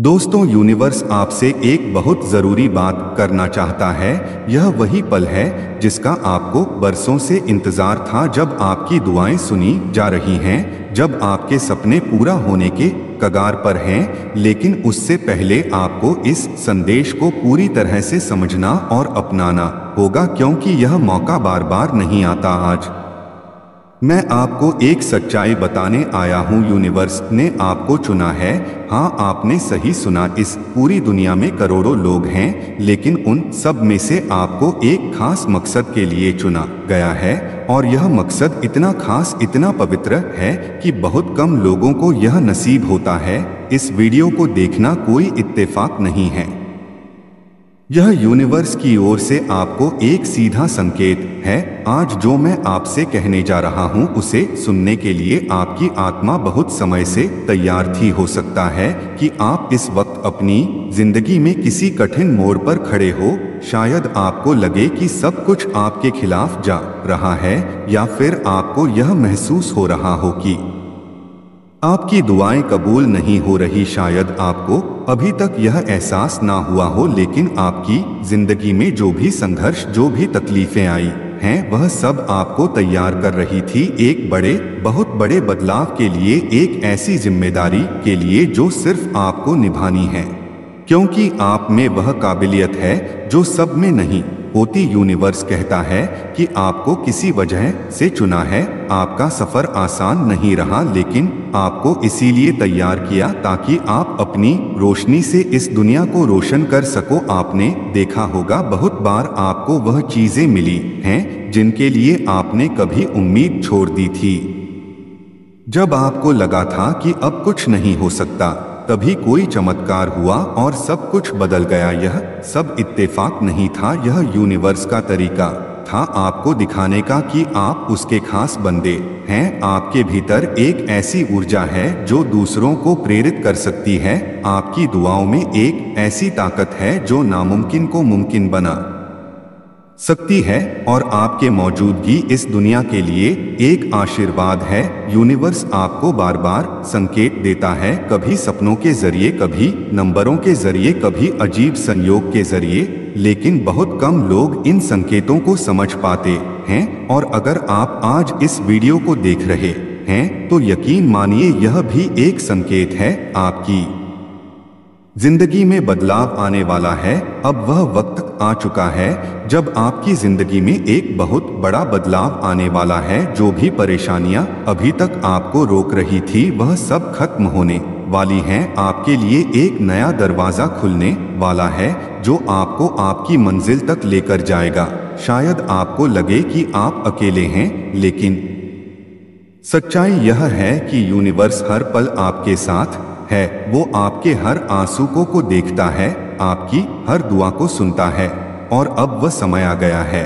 दोस्तों, यूनिवर्स आपसे एक बहुत ज़रूरी बात करना चाहता है। यह वही पल है जिसका आपको बरसों से इंतज़ार था, जब आपकी दुआएं सुनी जा रही हैं, जब आपके सपने पूरा होने के कगार पर हैं। लेकिन उससे पहले आपको इस संदेश को पूरी तरह से समझना और अपनाना होगा, क्योंकि यह मौका बार बार नहीं आता। आज मैं आपको एक सच्चाई बताने आया हूँ। यूनिवर्स ने आपको चुना है। हाँ, आपने सही सुना। इस पूरी दुनिया में करोड़ों लोग हैं, लेकिन उन सब में से आपको एक खास मकसद के लिए चुना गया है। और यह मकसद इतना खास, इतना पवित्र है कि बहुत कम लोगों को यह नसीब होता है। इस वीडियो को देखना कोई इत्तेफाक नहीं है। यह यूनिवर्स की ओर से आपको एक सीधा संकेत है। आज जो मैं आपसे कहने जा रहा हूं, उसे सुनने के लिए आपकी आत्मा बहुत समय से तैयार थी। हो सकता है कि आप इस वक्त अपनी जिंदगी में किसी कठिन मोड़ पर खड़े हो। शायद आपको लगे कि सब कुछ आपके खिलाफ जा रहा है, या फिर आपको यह महसूस हो रहा हो कि आपकी दुआएं कबूल नहीं हो रही। शायद आपको अभी तक यह एहसास ना हुआ हो, लेकिन आपकी जिंदगी में जो भी संघर्ष, जो भी तकलीफें आई हैं, वह सब आपको तैयार कर रही थी एक बड़े, बहुत बड़े बदलाव के लिए, एक ऐसी जिम्मेदारी के लिए जो सिर्फ आपको निभानी है, क्योंकि आप में वह काबिलियत है जो सब में नहीं होती। यूनिवर्स कहता है कि आपको किसी वजह से चुना है। आपका सफर आसान नहीं रहा, लेकिन आपको इसीलिए तैयार किया ताकि आप अपनी रोशनी से इस दुनिया को रोशन कर सको। आपने देखा होगा, बहुत बार आपको वह चीजें मिली हैं जिनके लिए आपने कभी उम्मीद छोड़ दी थी। जब आपको लगा था कि अब कुछ नहीं हो सकता, तभी कोई चमत्कार हुआ और सब कुछ बदल गया। यह सब इत्तेफाक नहीं था, यह यूनिवर्स का तरीका था आपको दिखाने का कि आप उसके खास बंदे हैं। आपके भीतर एक ऐसी ऊर्जा है जो दूसरों को प्रेरित कर सकती है। आपकी दुआओं में एक ऐसी ताकत है जो नामुमकिन को मुमकिन बना सकती है, और आपके मौजूदगी इस दुनिया के लिए एक आशीर्वाद है। यूनिवर्स आपको बार बार संकेत देता है, कभी सपनों के जरिए, कभी नंबरों के जरिए, कभी अजीब संयोग के जरिए, लेकिन बहुत कम लोग इन संकेतों को समझ पाते हैं। और अगर आप आज इस वीडियो को देख रहे हैं, तो यकीन मानिए यह भी एक संकेत है। आपकी जिंदगी में बदलाव आने वाला है। अब वह वक्त आ चुका है जब आपकी जिंदगी में एक बहुत बड़ा बदलाव आने वाला है। जो भी परेशानियां अभी तक आपको रोक रही थी, वह सब खत्म होने वाली हैं। आपके लिए एक नया दरवाजा खुलने वाला है जो आपको आपकी मंजिल तक लेकर जाएगा। शायद आपको लगे कि आप अकेले हैं, लेकिन सच्चाई यह है कि यूनिवर्स हर पल आपके साथ है। वो आपके हर आंसू को देखता है, आपकी हर दुआ को सुनता है। और अब वह समय आ गया है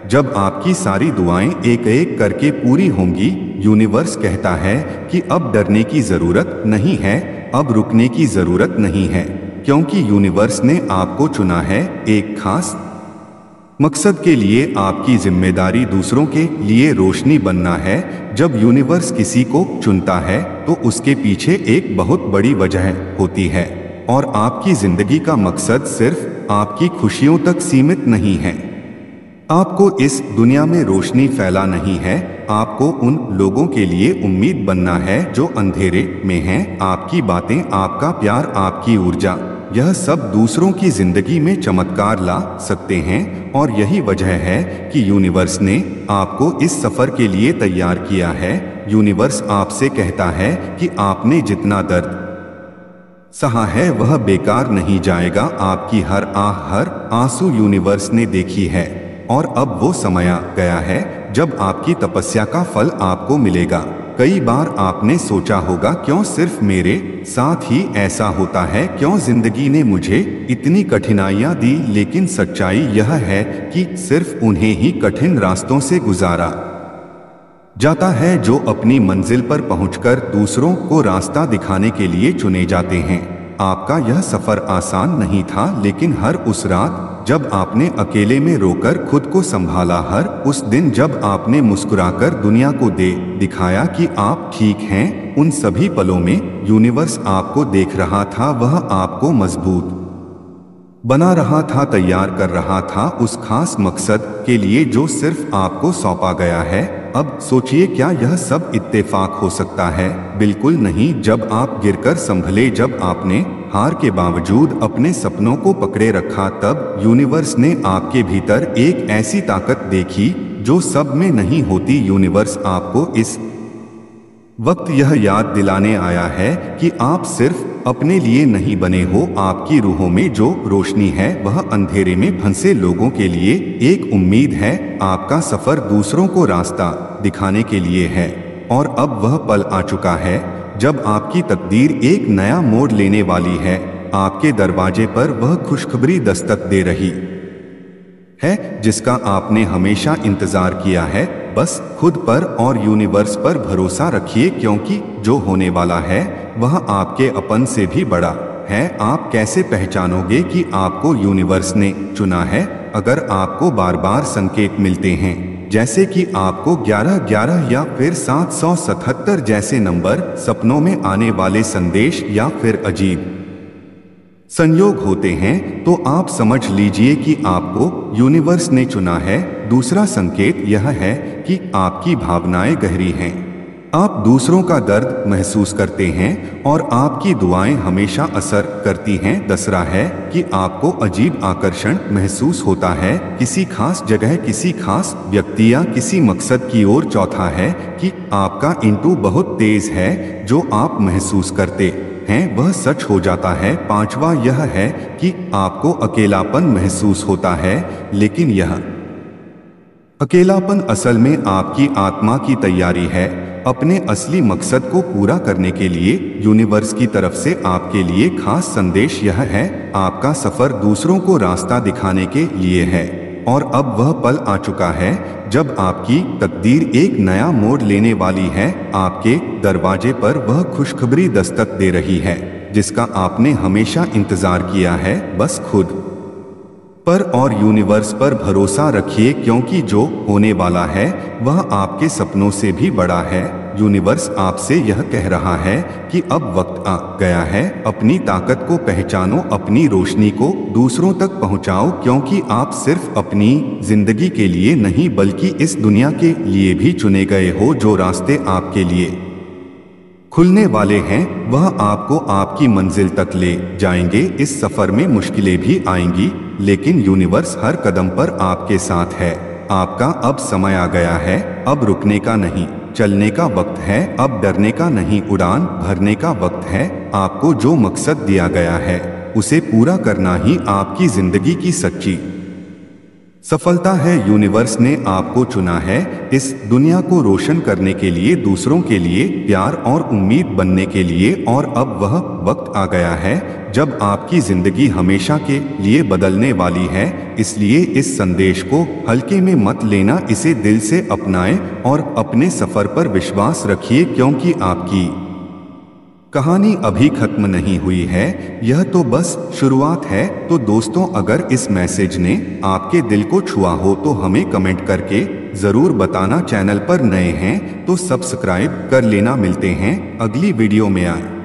जब आपकी सारी दुआएं एक एक करके पूरी होंगी। यूनिवर्स कहता है कि अब डरने की जरूरत नहीं है, अब रुकने की जरूरत नहीं है, क्योंकि यूनिवर्स ने आपको चुना है एक खास मकसद के लिए। आपकी जिम्मेदारी दूसरों के लिए रोशनी बनना है। जब यूनिवर्स किसी को चुनता है तो उसके पीछे एक बहुत बड़ी वजह होती है, और आपकी जिंदगी का मकसद सिर्फ आपकी खुशियों तक सीमित नहीं है। आपको इस दुनिया में रोशनी फैला नहीं है, आपको उन लोगों के लिए उम्मीद बनना है जो अंधेरे में हैं। आपकी बातें, आपका प्यार, आपकी ऊर्जा, यह सब दूसरों की जिंदगी में चमत्कार ला सकते हैं। और यही वजह है कि यूनिवर्स ने आपको इस सफर के लिए तैयार किया है। यूनिवर्स आपसे कहता है कि आपने जितना दर्द सहा है वह बेकार नहीं जाएगा। आपकी हर आह, हर आंसू यूनिवर्स ने देखी है, और अब वो समय आ गया है जब आपकी तपस्या का फल आपको मिलेगा। कई बार आपने सोचा होगा, क्यों सिर्फ मेरे साथ ही ऐसा होता है, क्यों जिंदगी ने मुझे इतनी कठिनाइयां दी। लेकिन सच्चाई यह है कि सिर्फ उन्हें ही कठिन रास्तों से गुजारा जाता है जो अपनी मंजिल पर पहुंचकर दूसरों को रास्ता दिखाने के लिए चुने जाते हैं। आपका यह सफर आसान नहीं था, लेकिन हर उस रात जब आपने अकेले में रोकर खुद को संभाला, हर उस दिन जब आपने मुस्कुराकर दुनिया को दिखाया कि आप ठीक हैं, उन सभी पलों में यूनिवर्स आपको देख रहा था, वह आपको मजबूत बना रहा था, तैयार कर रहा था उस खास मकसद के लिए जो सिर्फ आपको सौंपा गया है। अब सोचिए, क्या यह सब इत्तेफाक हो सकता है? बिल्कुल नहीं। जब आप गिरकर संभले, जब आपने हार के बावजूद अपने सपनों को पकड़े रखा, तब यूनिवर्स ने आपके भीतर एक ऐसी ताकत देखी जो सब में नहीं होती। यूनिवर्स आपको इस वक्त यह याद दिलाने आया है कि आप सिर्फ अपने लिए नहीं बने हो। आपकी रूहों में जो रोशनी है वह अंधेरे में फंसे लोगों के लिए एक उम्मीद है। आपका सफर दूसरों को रास्ता दिखाने के लिए है और अब वह पल आ चुका है जब आपकी तकदीर एक नया मोड़ लेने वाली है। आपके दरवाजे पर वह खुशखबरी दस्तक दे रही है जिसका आपने हमेशा इंतजार किया है। बस खुद पर और यूनिवर्स पर भरोसा रखिए, क्योंकि जो होने वाला है वह आपके अपन से भी बड़ा है। आप कैसे पहचानोगे कि आपको यूनिवर्स ने चुना है? अगर आपको बार बार संकेत मिलते हैं, जैसे कि आपको 1111 या फिर 777 जैसे नंबर सपनों में आने वाले संदेश या फिर अजीब संयोग होते हैं, तो आप समझ लीजिए कि आपको यूनिवर्स ने चुना है। दूसरा संकेत यह है कि आपकी भावनाएं गहरी हैं। आप दूसरों का दर्द महसूस करते हैं और आपकी दुआएं हमेशा असर करती हैं। दूसरा है कि आपको अजीब आकर्षण महसूस होता है किसी खास जगह, किसी खास व्यक्ति या किसी मकसद की ओर। चौथा है कि आपका इंटू बहुत तेज है, जो आप महसूस करते हैं वह सच हो जाता है। पांचवा यह है कि आपको अकेलापन महसूस होता है, लेकिन यह अकेलापन असल में आपकी आत्मा की तैयारी है अपने असली मकसद को पूरा करने के लिए। यूनिवर्स की तरफ से आपके लिए खास संदेश यह है, आपका सफर दूसरों को रास्ता दिखाने के लिए है और अब वह पल आ चुका है जब आपकी तकदीर एक नया मोड़ लेने वाली है। आपके दरवाजे पर वह खुशखबरी दस्तक दे रही है जिसका आपने हमेशा इंतजार किया है। बस खुद पर और यूनिवर्स पर भरोसा रखिए, क्योंकि जो होने वाला है वह आपके सपनों से भी बड़ा है। यूनिवर्स आपसे यह कह रहा है कि अब वक्त आ गया है, अपनी ताकत को पहचानो, अपनी रोशनी को दूसरों तक पहुंचाओ, क्योंकि आप सिर्फ अपनी जिंदगी के लिए नहीं बल्कि इस दुनिया के लिए भी चुने गए हो। जो रास्ते आपके लिए खुलने वाले हैं वह आपको आपकी मंजिल तक ले जाएंगे। इस सफर में मुश्किलें भी आएंगी, लेकिन यूनिवर्स हर कदम पर आपके साथ है। आपका अब समय आ गया है, अब रुकने का नहीं, चलने का वक्त है। अब डरने का नहीं, उड़ान भरने का वक्त है। आपको जो मकसद दिया गया है उसे पूरा करना ही आपकी जिंदगी की सच्ची सफलता है। यूनिवर्स ने आपको चुना है इस दुनिया को रोशन करने के लिए, दूसरों के लिए प्यार और उम्मीद बनने के लिए। और अब वह वक्त आ गया है जब आपकी जिंदगी हमेशा के लिए बदलने वाली है। इसलिए इस संदेश को हल्के में मत लेना, इसे दिल से अपनाएं और अपने सफर पर विश्वास रखिए, क्योंकि आपकी कहानी अभी खत्म नहीं हुई है, यह तो बस शुरुआत है। तो दोस्तों, अगर इस मैसेज ने आपके दिल को छुआ हो तो हमें कमेंट करके जरूर बताना। चैनल पर नए हैं तो सब्सक्राइब कर लेना। मिलते हैं अगली वीडियो में।